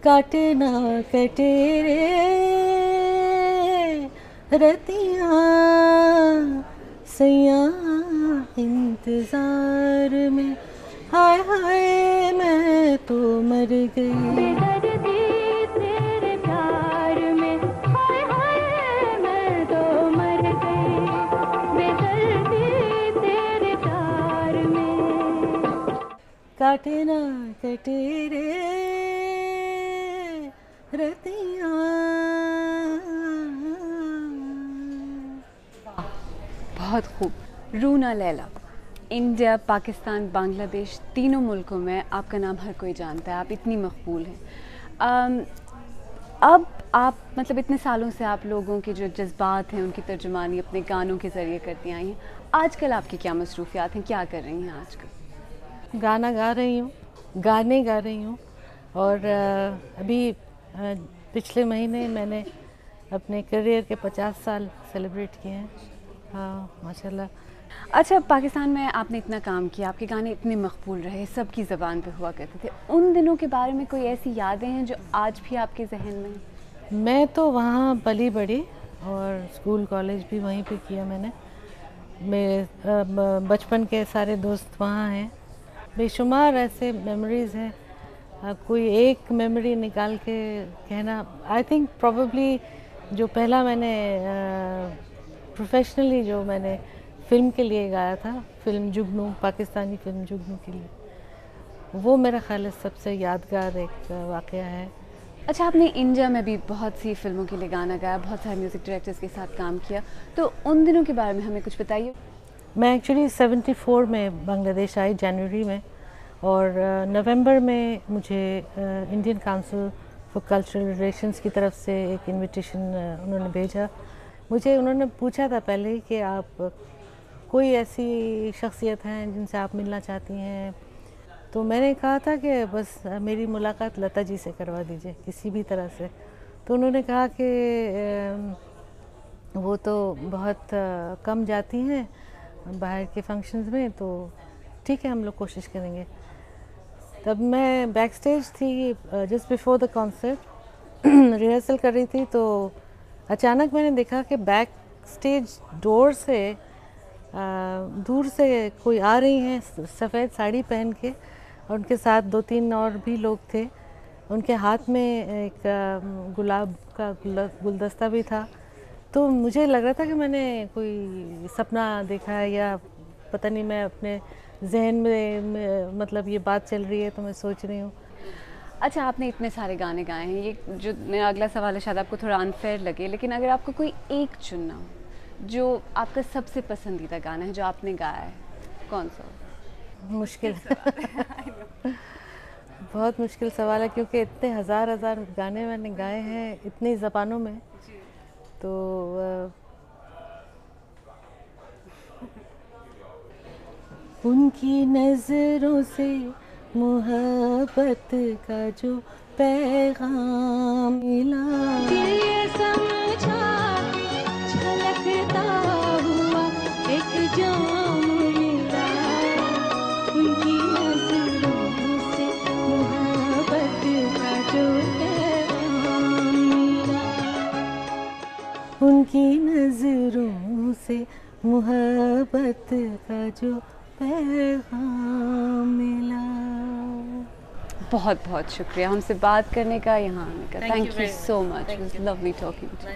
काटे ना कटे रे रतियाँ सैया इंतजार में, हाय हाय मैं तो मर गई। बेदर्दी तेरे प्यार में, हाय हाय मैं तो मर गई। बेदर्दी तेरे प्यार में। काटे ना कटे रे रतियाँ। बहुत खूब। रूना लैला, इंडिया, पाकिस्तान, बांग्लादेश, तीनों मुल्कों में आपका नाम हर कोई जानता है, आप इतनी मकबूल हैं। अब आप मतलब इतने सालों से आप लोगों के जो जज्बात हैं उनकी तर्जुमानी अपने गानों के ज़रिए करती आई हैं। आजकल आपकी क्या मसरूफ़ियात हैं, क्या कर रही हैं आजकल? गाना गा रही हूँ, गाने गा रही हूँ। और अभी पिछले महीने मैंने अपने करियर के 50 साल सेलिब्रेट किए हैं। हाँ माशाल्लाह। अच्छा, पाकिस्तान में आपने इतना काम किया, आपके गाने इतने मकबूल रहे, सबकी ज़बान पे हुआ करते थे। उन दिनों के बारे में कोई ऐसी यादें हैं जो आज भी आपके जहन में हैं? मैं तो वहाँ पली बड़ी और स्कूल कॉलेज भी वहीं पे किया मैंने। मेरे बचपन के सारे दोस्त वहाँ हैं। बेशुमार ऐसे मेमोरीज़ हैं। कोई एक मेमोरी निकाल के कहना, आई थिंक प्रोबेबली जो पहला मैंने प्रोफेशनली जो मैंने फ़िल्म के लिए गाया था, फ़िल्म जुगनू, पाकिस्तानी फ़िल्म जुगनू के लिए, वो मेरा ख़्याल है सबसे यादगार एक वाक़या है। अच्छा, आपने इंडिया में भी बहुत सी फ़िल्मों के लिए गाना गाया, बहुत सारे म्यूज़िक डायरेक्टर्स के साथ काम किया, तो उन दिनों के बारे में हमें कुछ बताइए। मैं एक्चुअली 74 में बांग्लादेश आई, जनवरी में, और नवंबर में मुझे Indian council for cultural relations की तरफ से एक इनविटेशन उन्होंने भेजा मुझे। उन्होंने पूछा था पहले ही कि आप कोई ऐसी शख्सियत हैं जिनसे आप मिलना चाहती हैं, तो मैंने कहा था कि बस मेरी मुलाकात लता जी से करवा दीजिए किसी भी तरह से। तो उन्होंने कहा कि वो तो बहुत कम जाती हैं बाहर के फंक्शंस में, तो ठीक है हम लोग कोशिश करेंगे। तब मैं बैक स्टेज थी just before the concert, rehearsal कर रही थी, तो अचानक मैंने देखा कि बैक स्टेज डोर से दूर से कोई आ रही हैं सफ़ेद साड़ी पहन के, और उनके साथ 2-3 और भी लोग थे। उनके हाथ में एक गुलाब का गुलदस्ता भी था। तो मुझे लग रहा था कि मैंने कोई सपना देखा है, या पता नहीं, मैं अपने जहन में मतलब ये बात चल रही है तो मैं सोच रही हूँ। अच्छा, आपने इतने सारे गाने गाए हैं, ये जो मेरा अगला सवाल है शायद आपको थोड़ा अनफेयर लगे, लेकिन अगर आपको कोई एक चुनना हो जो आपका सबसे पसंदीदा गाना है जो आपने गाया है, कौन सा हो? मुश्किल बहुत मुश्किल सवाल है, क्योंकि इतने हज़ार गाने मैंने गाए हैं इतनी ज़बानों में। तो उनकी नज़रों से मोहब्बत का जो पैगाम मिला, ये समझा छलकता हुआ एक जाम मिला। उनकी नज़रों से मोहब्बत का जो पैगाम मिला। उनकी नज़रों से मोहब्बत का जो पैगाम मिला। बहुत बहुत शुक्रिया हमसे बात करने का, यहाँ आने का। Thank you thank you very so much. Much, Thank it was you. Lovely talking to you.